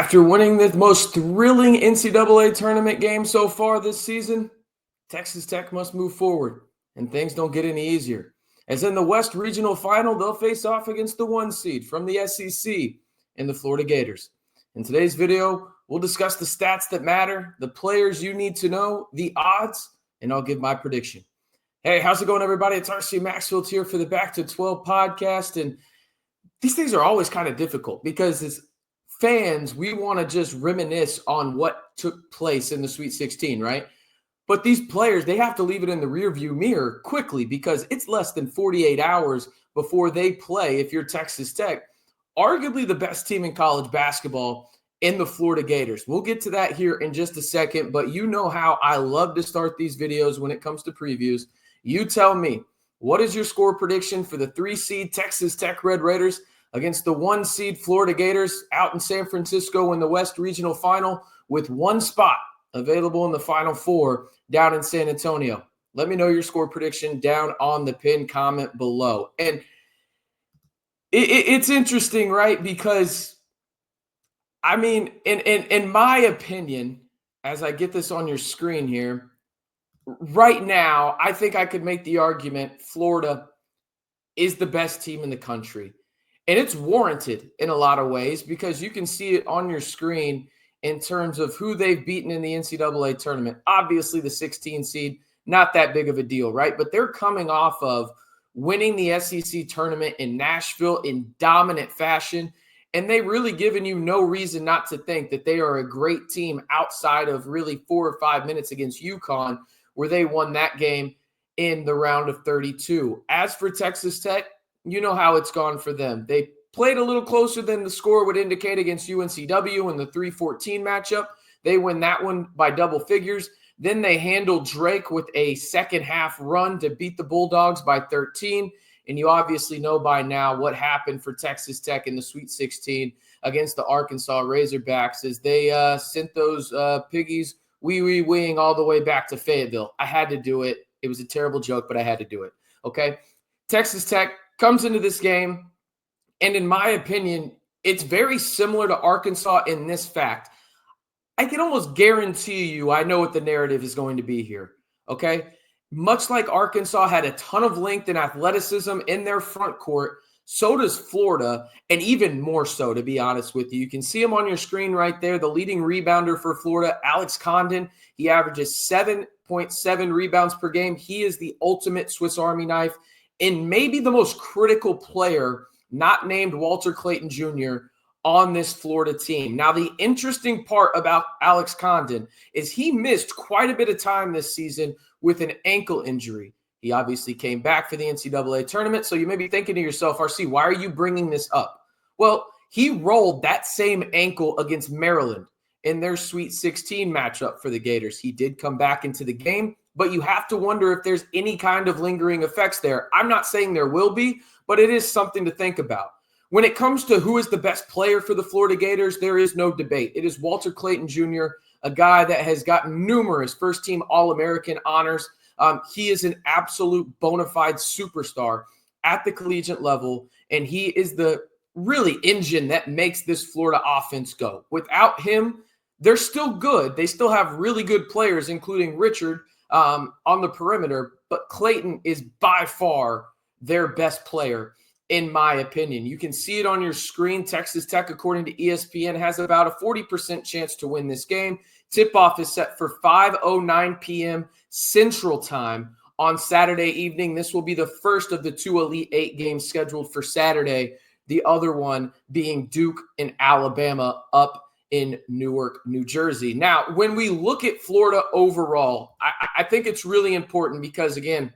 After winning the most thrilling NCAA tournament game so far this season, Texas Tech must move forward, and things don't get any easier. As in the West Regional Final, they'll face off against the 1 seed from the SEC and the Florida Gators. In today's video, we'll discuss the stats that matter, the players you need to know, the odds, and I'll give my prediction. Hey, how's it going, everybody? It's RC Maxfield here for the Back to 12 podcast, and these things are always kind of difficult because as fans, we want to just reminisce on what took place in the Sweet 16, right? But these players, they have to leave it in the rearview mirror quickly because it's less than 48 hours before they play, if you're Texas Tech, arguably the best team in college basketball in the Florida Gators. We'll get to that here in just a second, but you know how I love to start these videos when it comes to previews. You tell me, what is your score prediction for the 3 seed Texas Tech Red Raiders against the 1 seed Florida Gators out in San Francisco in the West Regional Final with one spot available in the Final Four down in San Antonio? Let me know your score prediction down on the pinned comment below. And it's interesting, right? Because, I mean, in my opinion, as I get this on your screen here, right now, I think I could make the argument Florida is the best team in the country. And it's warranted in a lot of ways because you can see it on your screen in terms of who they've beaten in the NCAA tournament. Obviously, the 16 seed, not that big of a deal, right? But they're coming off of winning the SEC tournament in Nashville in dominant fashion. And they've really given you no reason not to think that they are a great team outside of really 4 or 5 minutes against UConn, where they won that game in the round of 32. As for Texas Tech, you know how it's gone for them. They played a little closer than the score would indicate against UNCW in the 3-14 matchup. They win that one by double figures. Then they handled Drake with a second-half run to beat the Bulldogs by 13. And you obviously know by now what happened for Texas Tech in the Sweet 16 against the Arkansas Razorbacks as they sent those piggies wee-weeing all the way back to Fayetteville. I had to do it. It was a terrible joke, but I had to do it, okay? Texas Tech comes into this game, and in my opinion, it's very similar to Arkansas in this fact. I can almost guarantee you I know what the narrative is going to be here, okay? Much like Arkansas had a ton of length and athleticism in their front court, so does Florida, and even more so, to be honest with you. You can see him on your screen right there, the leading rebounder for Florida, Alex Condon. He averages 7.7 rebounds per game. He is the ultimate Swiss Army knife and maybe the most critical player not named Walter Clayton Jr. on this Florida team. Now, the interesting part about Alex Condon is he missed quite a bit of time this season with an ankle injury. He obviously came back for the NCAA tournament, so you may be thinking to yourself, RC, why are you bringing this up? Well, he rolled that same ankle against Maryland in their Sweet 16 matchup for the Gators. He did come back into the game, but you have to wonder if there's any kind of lingering effects there. I'm not saying there will be, but it is something to think about. When it comes to who is the best player for the Florida Gators, there is no debate. It is Walter Clayton Jr., a guy that has gotten numerous first-team All-American honors. He is an absolute bona fide superstar at the collegiate level, and he is the really engine that makes this Florida offense go. Without him, they're still good. They still have really good players, including Richard on the perimeter, but Clayton is by far their best player, in my opinion. You can see it on your screen. Texas Tech, according to ESPN, has about a 40% chance to win this game. Tip-off is set for 5:09 p.m. Central Time on Saturday evening. This will be the first of the 2 Elite 8 games scheduled for Saturday, the other one being Duke and Alabama up in Newark, New Jersey. Now, when we look at Florida overall, I think it's really important because, again,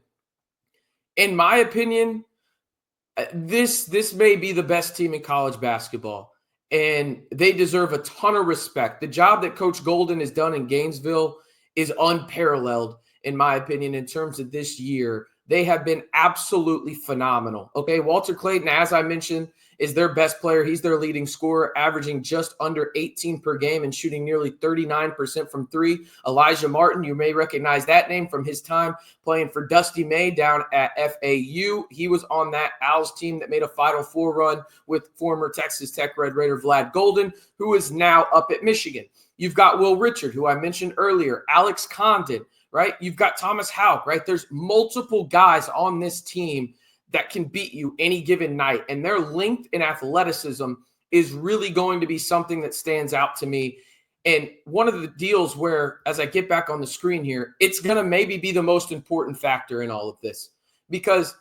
in my opinion, this may be the best team in college basketball, and they deserve a ton of respect. The job that Coach Golden has done in Gainesville is unparalleled, in my opinion, in terms of this year. They have been absolutely phenomenal. Okay, Walter Clayton, as I mentioned, is their best player. He's their leading scorer, averaging just under 18 per game and shooting nearly 39% from three. Elijah Martin, you may recognize that name from his time playing for Dusty May down at FAU. He was on that Owls team that made a Final Four run with former Texas Tech Red Raider Vlad Golden, who is now up at Michigan. You've got Will Richard, who I mentioned earlier, Alex Condon, right? You've got Thomas Houck, right? There's multiple guys on this team that can beat you any given night. And their length and athleticism is really going to be something that stands out to me. And one of the deals where, as I get back on the screen here, it's going to maybe be the most important factor in all of this, because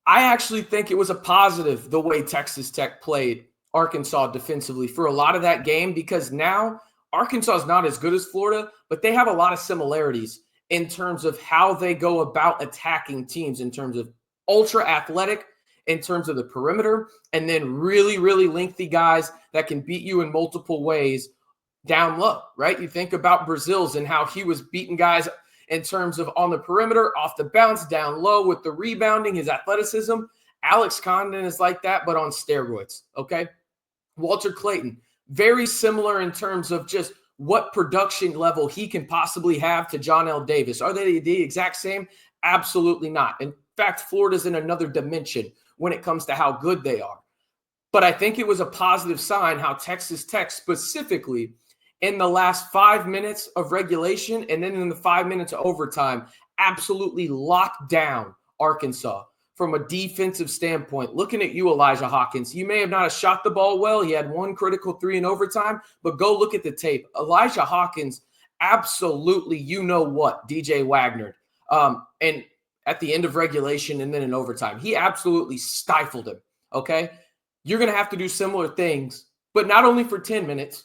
I actually think it was a positive the way Texas Tech played Arkansas defensively for a lot of that game, because now Arkansas is not as good as Florida, but they have a lot of similarities in terms of how they go about attacking teams, in terms of ultra athletic, in terms of the perimeter, and then really, really lengthy guys that can beat you in multiple ways down low, right? You think about Brazil's and how he was beating guys in terms of on the perimeter, off the bounce, down low with the rebounding, his athleticism. Alex Condon is like that, but on steroids, okay? Walter Clayton, very similar in terms of just what production level he can possibly have to John L. Davis. Are they the exact same? Absolutely not. In fact, Florida's in another dimension when it comes to how good they are. But I think it was a positive sign how Texas Tech specifically in the last 5 minutes of regulation and then in the 5 minutes of overtime absolutely locked down Arkansas from a defensive standpoint. Looking at you, Elijah Hawkins, you may have not shot the ball well. He had one critical three in overtime, but go look at the tape. Elijah Hawkins absolutely, you know what, DJ Wagner. And at the end of regulation and then in overtime, he absolutely stifled him, okay? You're going to have to do similar things, but not only for 10 minutes,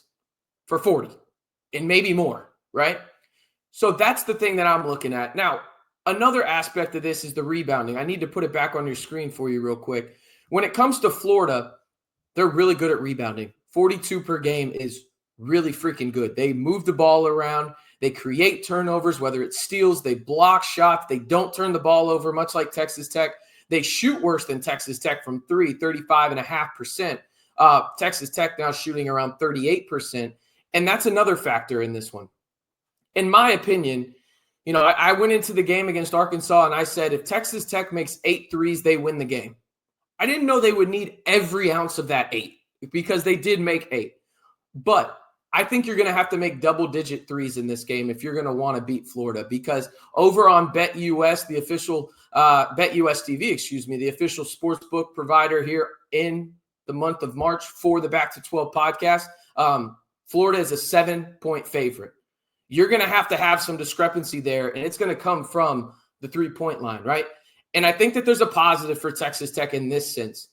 for 40 and maybe more, right? So that's the thing that I'm looking at. Now, another aspect of this is the rebounding. I need to put it back on your screen for you real quick. When it comes to Florida, they're really good at rebounding. 42 per game is really freaking good. They move the ball around. They create turnovers, whether it's steals, they block shots, they don't turn the ball over, much like Texas Tech. They shoot worse than Texas Tech from three, 35.5%. Texas Tech now shooting around 38%. And that's another factor in this one. In my opinion, you know, I went into the game against Arkansas and I said, if Texas Tech makes 8 threes, they win the game. I didn't know they would need every ounce of that 8 because they did make 8. But I think you're going to have to make double-digit threes in this game if you're going to want to beat Florida, because over on BetUS, the official BetUsTV, the official sportsbook provider here in the month of March for the Back to 12 podcast, Florida is a 7-point favorite. You're going to have some discrepancy there, and it's going to come from the three-point line, right? And I think that there's a positive for Texas Tech in this sense.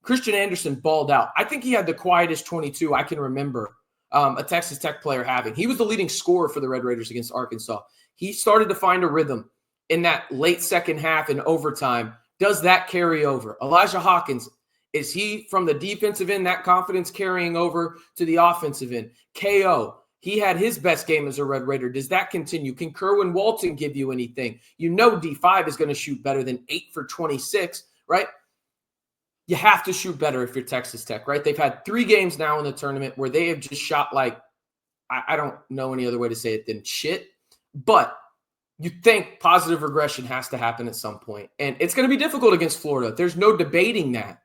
Christian Anderson balled out. I think he had the quietest 22 I can remember a Texas Tech player having. He was the leading scorer for the Red Raiders against Arkansas. He started to find a rhythm in that late second half and overtime. Does that carry over? Elijah Hawkins, is he from the defensive end, that confidence carrying over to the offensive end? KO, he had his best game as a Red Raider. Does that continue? Can Kerwin Walton give you anything? You know D5 is going to shoot better than 8 for 26, right? You have to shoot better if you're Texas Tech, right? They've had 3 games now in the tournament where they have just shot like, I don't know any other way to say it than shit. But you think positive regression has to happen at some point. And it's going to be difficult against Florida. There's no debating that.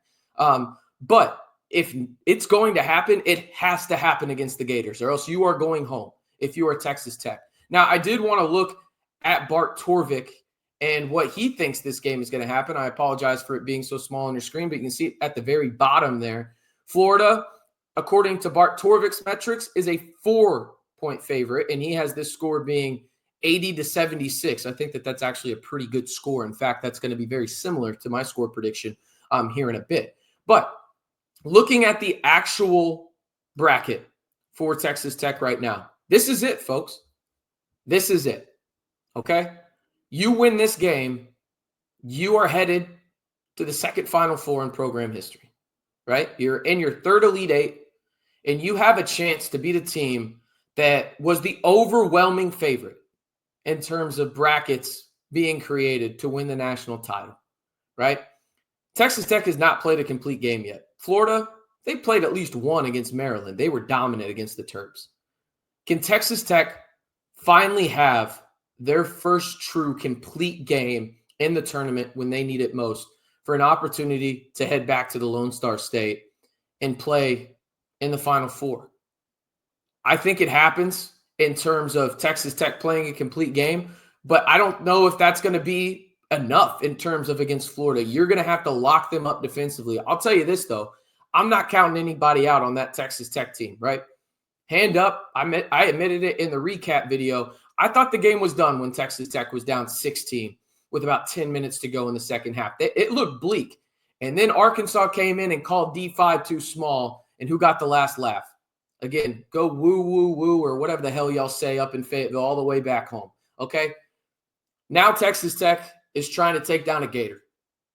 But if it's going to happen, it has to happen against the Gators, or else you are going home if you are Texas Tech. Now, I did want to look at Bart Torvik and what he thinks this game is going to happen. I apologize for it being so small on your screen, but you can see it at the very bottom there. Florida, according to Bart Torvik's metrics, is a 4-point favorite, and he has this score being 80-76. I think that that's actually a pretty good score. In fact, that's going to be very similar to my score prediction here in a bit. But looking at the actual bracket for Texas Tech right now, this is it, folks. This is it, okay? You win this game, you are headed to the second Final Four in program history, right? You're in your third Elite Eight, and you have a chance to beat a team that was the overwhelming favorite in terms of brackets being created to win the national title, right? Texas Tech has not played a complete game yet. Florida, they played at least one against Maryland. They were dominant against the Terps. Can Texas Tech finally have their first true complete game in the tournament when they need it most for an opportunity to head back to the Lone Star State and play in the Final Four? I think it happens in terms of Texas Tech playing a complete game, but I don't know if that's going to be enough in terms of against Florida. You're going to have to lock them up defensively. I'll tell you this, though. I'm not counting anybody out on that Texas Tech team, right? Hand up. I admitted it in the recap video. I thought the game was done when Texas Tech was down 16 with about 10 minutes to go in the second half. It looked bleak. And then Arkansas came in and called D5 too small. And who got the last laugh? Again, go woo, woo, woo, or whatever the hell y'all say up in Fayetteville all the way back home. Okay? Now Texas Tech is trying to take down a Gator.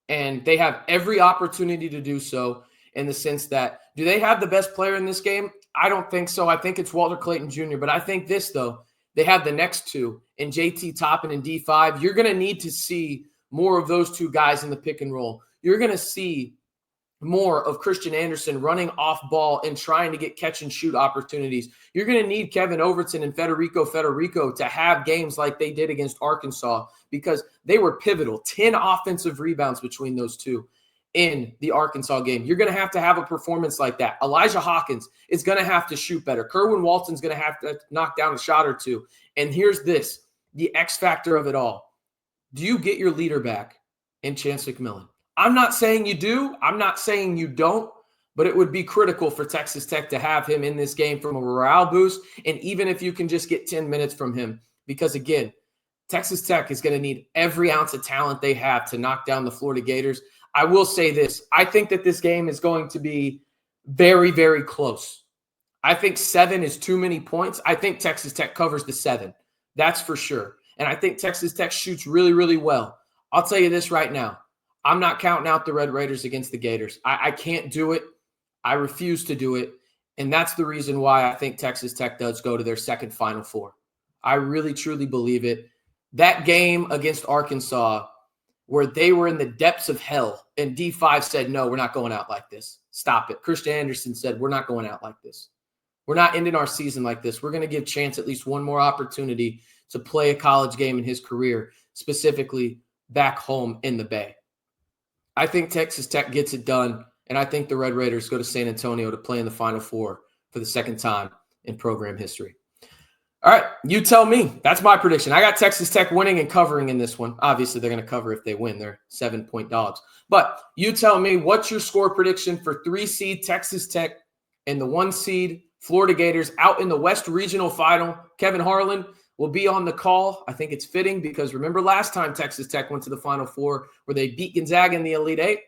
And they have every opportunity to do so in the sense that, do they have the best player in this game? I don't think so. I think it's Walter Clayton Jr. But I think this, though, they have the next two in JT Toppin and D5. You're going to need to see more of those two guys in the pick and roll. You're going to see more of Christian Anderson running off ball and trying to get catch and shoot opportunities. You're going to need Kevin Overton and Federico to have games like they did against Arkansas because they were pivotal. 10 offensive rebounds between those two in the Arkansas game. You're going to have a performance like that. Elijah Hawkins is going to have to shoot better. Kerwin Walton's going to have to knock down a shot or two. And here's the X factor of it all. Do you get your leader back in Chance McMillan? I'm not saying you do. I'm not saying you don't. But it would be critical for Texas Tech to have him in this game from a morale boost. And even if you can just get 10 minutes from him. Because, again, Texas Tech is going to need every ounce of talent they have to knock down the Florida Gators. I will say this. I think that this game is going to be very, very close. I think 7 is too many points. I think Texas Tech covers the 7. That's for sure. And I think Texas Tech shoots really, really well. I'll tell you this right now. I'm not counting out the Red Raiders against the Gators. I can't do it. I refuse to do it. And that's the reason why I think Texas Tech does go to their second Final Four. I really, truly believe it. That game against Arkansas, where they were in the depths of hell, and D5 said, no, we're not going out like this. Stop it. Christian Anderson said, we're not going out like this. We're not ending our season like this. We're going to give Chance at least one more opportunity to play a college game in his career, specifically back home in the Bay. I think Texas Tech gets it done, and I think the Red Raiders go to San Antonio to play in the Final Four for the second time in program history. All right, you tell me. That's my prediction. I got Texas Tech winning and covering in this one. Obviously, they're going to cover if they win. They're 7-point dogs. But you tell me, what's your score prediction for 3-seed Texas Tech and the 1-seed Florida Gators out in the West Regional Final? Kevin Harlan will be on the call. I think it's fitting because remember last time Texas Tech went to the Final Four where they beat Gonzaga in the Elite Eight?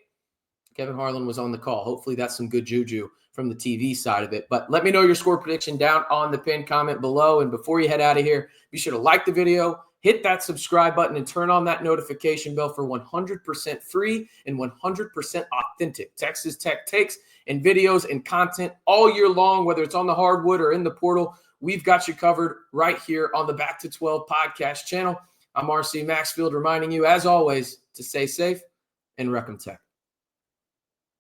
Kevin Harlan was on the call. Hopefully that's some good juju from the TV side of it. But let me know your score prediction down on the pinned comment below. And before you head out of here, be sure to like the video, hit that subscribe button, and turn on that notification bell for 100% free and 100% authentic Texas Tech takes and videos and content all year long, whether it's on the hardwood or in the portal. We've got you covered right here on the Back to 12 podcast channel. I'm RC Maxfield reminding you, as always, to stay safe and rep 'em Tech.